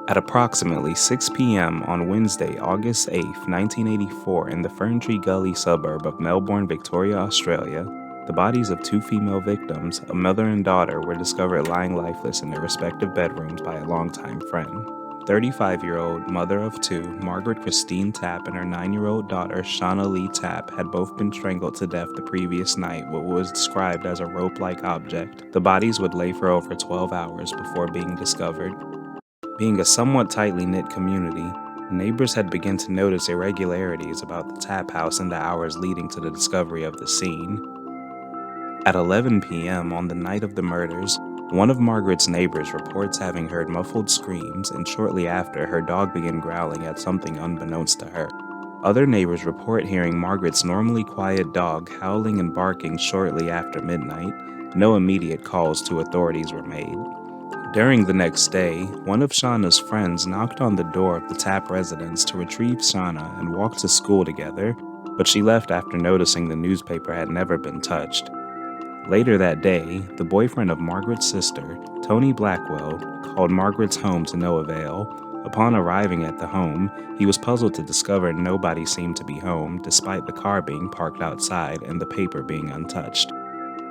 At approximately 6 p.m. on Wednesday, August 8, 1984, in the Ferntree Gully suburb of Melbourne, Victoria, Australia, the bodies of two female victims, a mother and daughter, were discovered lying lifeless in their respective bedrooms by a longtime friend. 35-year-old mother of two, Margaret Christine Tapp, and her 9-year-old daughter, Seana Lee Tapp, had both been strangled to death the previous night with what was described as a rope-like object. The bodies would lay for over 12 hours before being discovered. Being a somewhat tightly knit community, neighbors had begun to notice irregularities about the Tapp house in the hours leading to the discovery of the scene. At 11 p.m. on the night of the murders, one of Margaret's neighbors reports having heard muffled screams, and shortly after, her dog began growling at something unbeknownst to her. Other neighbors report hearing Margaret's normally quiet dog howling and barking shortly after midnight. No immediate calls to authorities were made. During the next day, one of Shauna's friends knocked on the door of the Tapp residence to retrieve Shauna and walk to school together, but she left after noticing the newspaper had never been touched. Later that day, the boyfriend of Margaret's sister, Tony Blackwell, called Margaret's home to no avail. Upon arriving at the home, he was puzzled to discover nobody seemed to be home, despite the car being parked outside and the paper being untouched.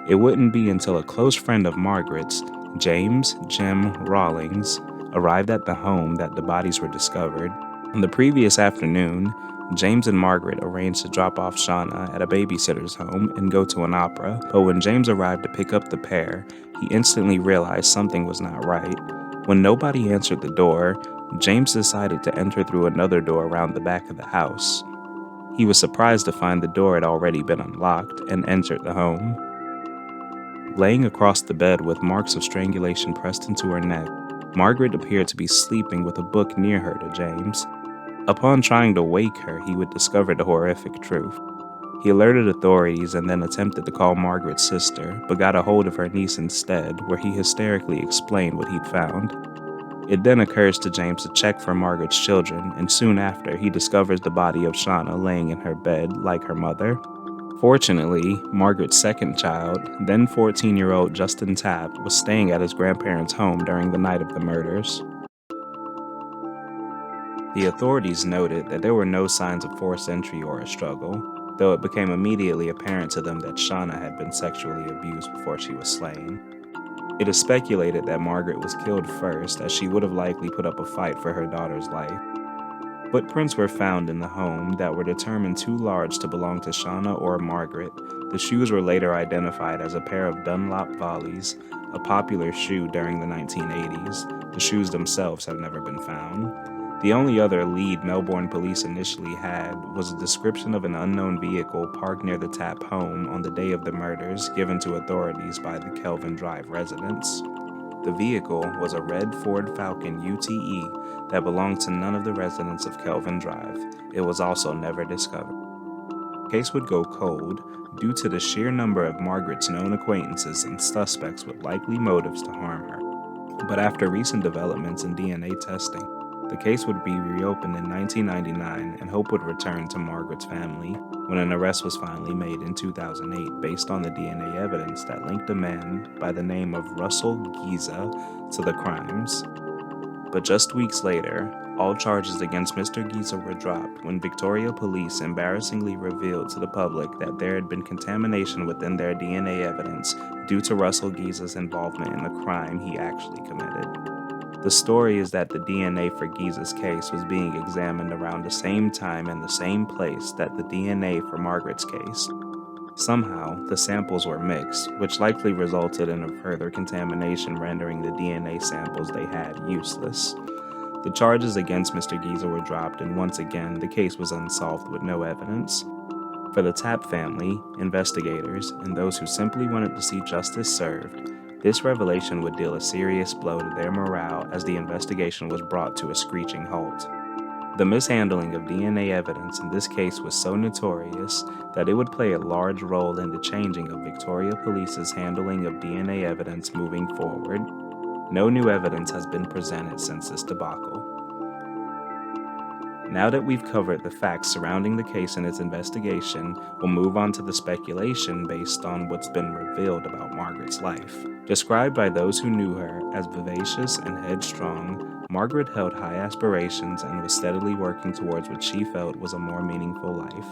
It wouldn't be until a close friend of Margaret's, James Jim Rawlings, arrived at the home that the bodies were discovered. On the previous afternoon, James and Margaret arranged to drop off Shauna at a babysitter's home and go to an opera, but when James arrived to pick up the pair, he instantly realized something was not right. When nobody answered the door, James decided to enter through another door around the back of the house. He was surprised to find the door had already been unlocked and entered the home. Laying across the bed with marks of strangulation pressed into her neck, Margaret appeared to be sleeping with a book near her to James. Upon trying to wake her, he would discover the horrific truth. He alerted authorities and then attempted to call Margaret's sister, but got a hold of her niece instead, where he hysterically explained what he'd found. It then occurs to James to check for Margaret's children, and soon after, he discovers the body of Shauna laying in her bed like her mother. Fortunately, Margaret's second child, then 14-year-old Justin Tapp, was staying at his grandparents' home during the night of the murders. The authorities noted that there were no signs of forced entry or a struggle, though it became immediately apparent to them that Shauna had been sexually abused before she was slain. It is speculated that Margaret was killed first, as she would have likely put up a fight for her daughter's life. Footprints were found in the home that were determined too large to belong to Shauna or Margaret. The shoes were later identified as a pair of Dunlop Volleys, a popular shoe during the 1980s. The shoes themselves have never been found. The only other lead Melbourne police initially had was a description of an unknown vehicle parked near the Tapp home on the day of the murders, given to authorities by the Kelvin Drive residents. The vehicle was a red Ford Falcon UTE that belonged to none of the residents of Kelvin Drive. It was also never discovered. The case would go cold due to the sheer number of Margaret's known acquaintances and suspects with likely motives to harm her. But after recent developments in DNA testing, the case would be reopened in 1999 and hope would return to Margaret's family when an arrest was finally made in 2008 based on the DNA evidence that linked a man by the name of Russell Giza to the crimes. But just weeks later, all charges against Mr. Giza were dropped when Victoria police embarrassingly revealed to the public that there had been contamination within their DNA evidence due to Russell Giza's involvement in the crime he actually committed. The story is that the DNA for Giza's case was being examined around the same time and the same place that the DNA for Margaret's case. Somehow, the samples were mixed, which likely resulted in a further contamination, rendering the DNA samples they had useless. The charges against Mr. Giza were dropped, and once again, the case was unsolved with no evidence. For the Tapp family, investigators, and those who simply wanted to see justice served, this revelation would deal a serious blow to their morale as the investigation was brought to a screeching halt. The mishandling of DNA evidence in this case was so notorious that it would play a large role in the changing of Victoria Police's handling of DNA evidence moving forward. No new evidence has been presented since this debacle. Now that we've covered the facts surrounding the case and its investigation, we'll move on to the speculation based on what's been revealed about Margaret's life. Described by those who knew her as vivacious and headstrong, Margaret held high aspirations and was steadily working towards what she felt was a more meaningful life,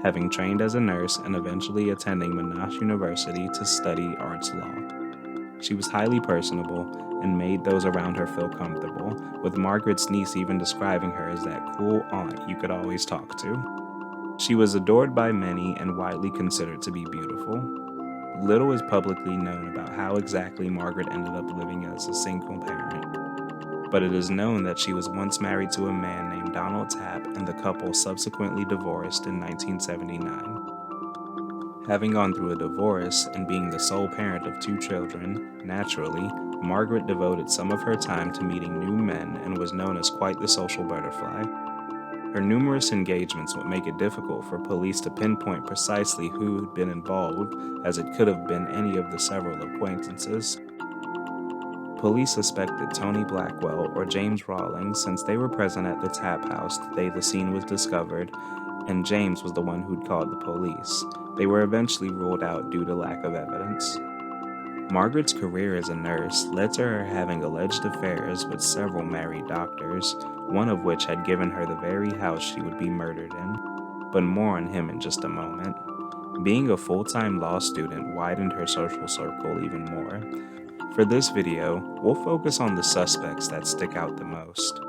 having trained as a nurse and eventually attending Monash University to study arts law. She was highly personable and made those around her feel comfortable, with Margaret's niece even describing her as that cool aunt you could always talk to. She was adored by many and widely considered to be beautiful. Little is publicly known about how exactly Margaret ended up living as a single parent, but it is known that she was once married to a man named Donald Tapp, and the couple subsequently divorced in 1979. Having gone through a divorce and being the sole parent of 2 children, naturally, Margaret devoted some of her time to meeting new men and was known as quite the social butterfly. Her numerous engagements would make it difficult for police to pinpoint precisely who had been involved, as it could have been any of the several acquaintances. Police suspected Tony Blackwell or James Rawlings since they were present at the Tapp house the day the scene was discovered, and James was the one who'd called the police. They were eventually ruled out due to lack of evidence. Margaret's career as a nurse led to her having alleged affairs with several married doctors, one of which had given her the very house she would be murdered in. But more on him in just a moment. Being a full-time law student widened her social circle even more. For this video, we'll focus on the suspects that stick out the most.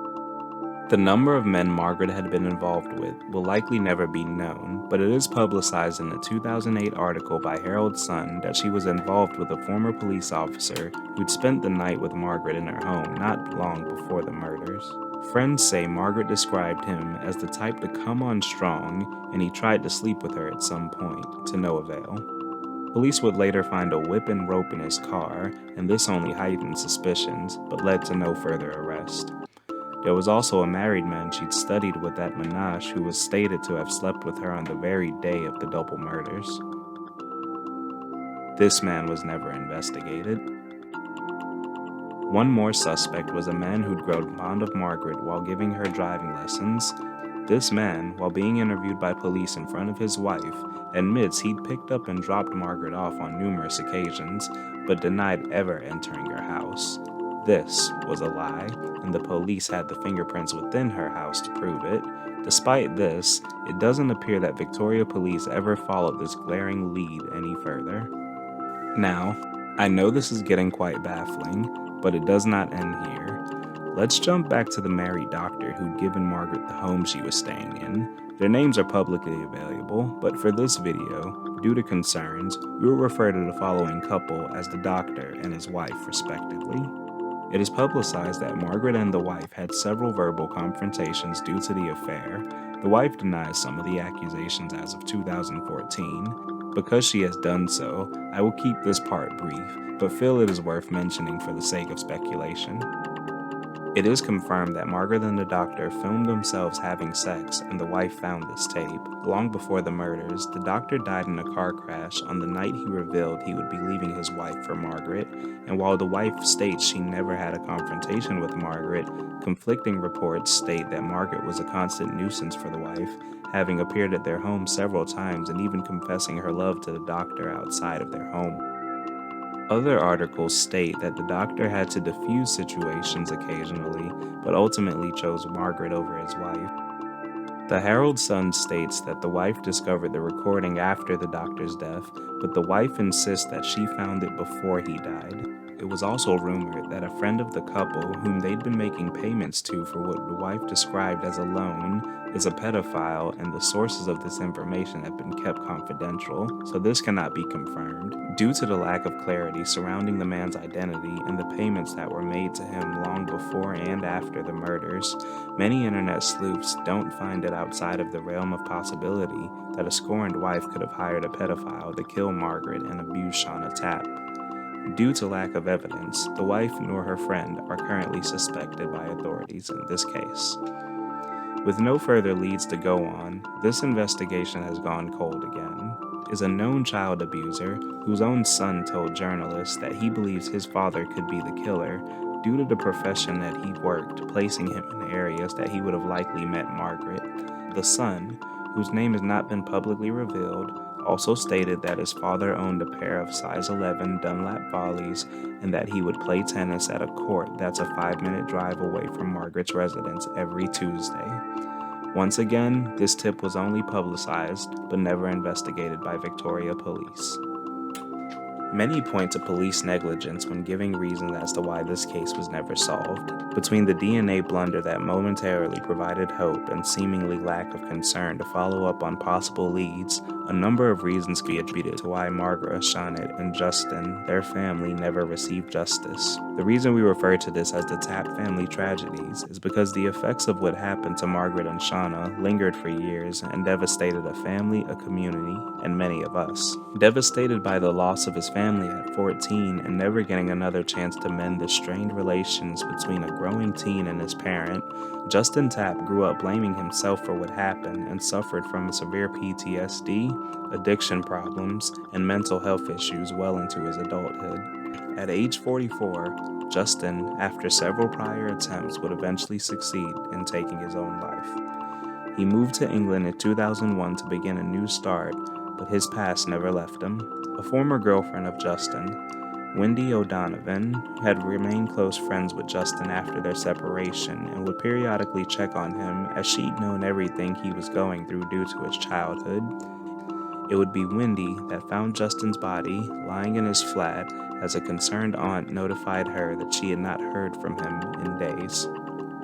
The number of men Margaret had been involved with will likely never be known, but it is publicized in a 2008 article by Herald Sun that she was involved with a former police officer who'd spent the night with Margaret in her home not long before the murders. Friends say Margaret described him as the type to come on strong, and he tried to sleep with her at some point, to no avail. Police would later find a whip and rope in his car, and this only heightened suspicions, but led to no further arrest. There was also a married man she'd studied with at Monash who was stated to have slept with her on the very day of the double murders. This man was never investigated. One more suspect was a man who'd grown fond of Margaret while giving her driving lessons. This man, while being interviewed by police in front of his wife, admits he'd picked up and dropped Margaret off on numerous occasions, but denied ever entering her house. This was a lie, and the police had the fingerprints within her house to prove it. Despite this, it doesn't appear that Victoria police ever followed this glaring lead any further. Now, I know this is getting quite baffling, but it does not end here. Let's jump back to the married doctor who'd given Margaret the home she was staying in. Their names are publicly available, but for this video, due to concerns, we will refer to the following couple as the doctor and his wife, respectively. It is publicized that Margaret and the wife had several verbal confrontations due to the affair. The wife denies some of the accusations as of 2014. Because she has done so, I will keep this part brief, but feel it is worth mentioning for the sake of speculation. It is confirmed that Margaret and the doctor filmed themselves having sex, and the wife found this tape. Long before the murders, the doctor died in a car crash on the night he revealed he would be leaving his wife for Margaret, and while the wife states she never had a confrontation with Margaret, conflicting reports state that Margaret was a constant nuisance for the wife, having appeared at their home several times and even confessing her love to the doctor outside of their home. Other articles state that the doctor had to diffuse situations occasionally, but ultimately chose Margaret over his wife. The Herald Sun states that the wife discovered the recording after the doctor's death, but the wife insists that she found it before he died. It was also rumored that a friend of the couple, whom they'd been making payments to for what the wife described as a loan, is a pedophile, and the sources of this information have been kept confidential, so this cannot be confirmed. Due to the lack of clarity surrounding the man's identity and the payments that were made to him long before and after the murders, many internet sleuths don't find it outside of the realm of possibility that a scorned wife could have hired a pedophile to kill Margaret and abuse Seana Tapp. Due to lack of evidence, the wife nor her friend are currently suspected by authorities in this case. With no further leads to go on, this investigation has gone cold again. Is a known child abuser whose own son told journalists that he believes his father could be the killer due to the profession that he worked, placing him in areas that he would have likely met Margaret. The son, whose name has not been publicly revealed, also stated that his father owned a pair of size 11 Dunlap volleys and that he would play tennis at a court that's a 5-minute drive away from Margaret's residence every Tuesday. Once again, this tip was only publicized but never investigated by Victoria police. Many point to police negligence when giving reasons as to why this case was never solved. Between the DNA blunder that momentarily provided hope and seemingly lack of concern to follow up on possible leads, a number of reasons can be attributed to why Margaret, Seana, and Justin, their family, never received justice. The reason we refer to this as the Tapp family tragedies is because the effects of what happened to Margaret and Seana lingered for years and devastated a family, a community, and many of us. Devastated by the loss of his family at 14 and never getting another chance to mend the strained relations between a growing teen and his parent, Justin Tapp grew up blaming himself for what happened and suffered from severe PTSD, addiction problems, and mental health issues well into his adulthood. At age 44, Justin, after several prior attempts, would eventually succeed in taking his own life. He moved to England in 2001 to begin a new start, but his past never left him. A former girlfriend of Justin, Wendy O'Donovan, had remained close friends with Justin after their separation and would periodically check on him as she'd known everything he was going through due to his childhood. It would be Wendy that found Justin's body lying in his flat as a concerned aunt notified her that she had not heard from him in days.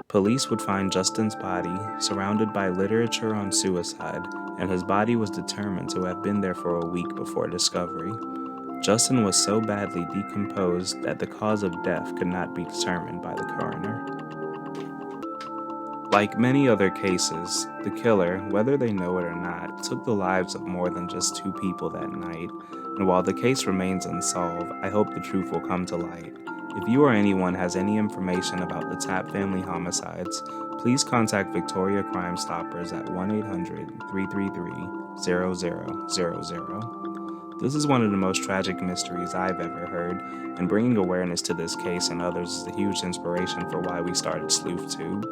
Police would find Justin's body surrounded by literature on suicide, and his body was determined to have been there for a week before discovery. Justin was so badly decomposed that the cause of death could not be determined by the coroner. Like many other cases, the killer, whether they know it or not, took the lives of more than just 2 people that night, and while the case remains unsolved, I hope the truth will come to light. If you or anyone has any information about the Tapp family homicides, please contact Victoria Crime Stoppers at 1-800-333-0000. This is one of the most tragic mysteries I've ever heard, and bringing awareness to this case and others is a huge inspiration for why we started SleuthTube.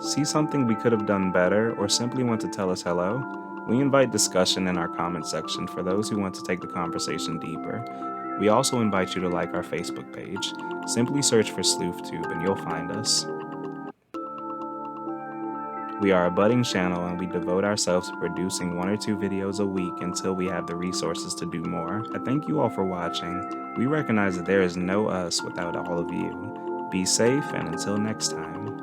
See something we could have done better, or simply want to tell us hello? We invite discussion in our comment section for those who want to take the conversation deeper. We also invite you to like our Facebook page. Simply search for SleuthTube and you'll find us. We are a budding channel and we devote ourselves to producing 1 or 2 videos a week until we have the resources to do more. I thank you all for watching. We recognize that there is no us without all of you. Be safe, and until next time.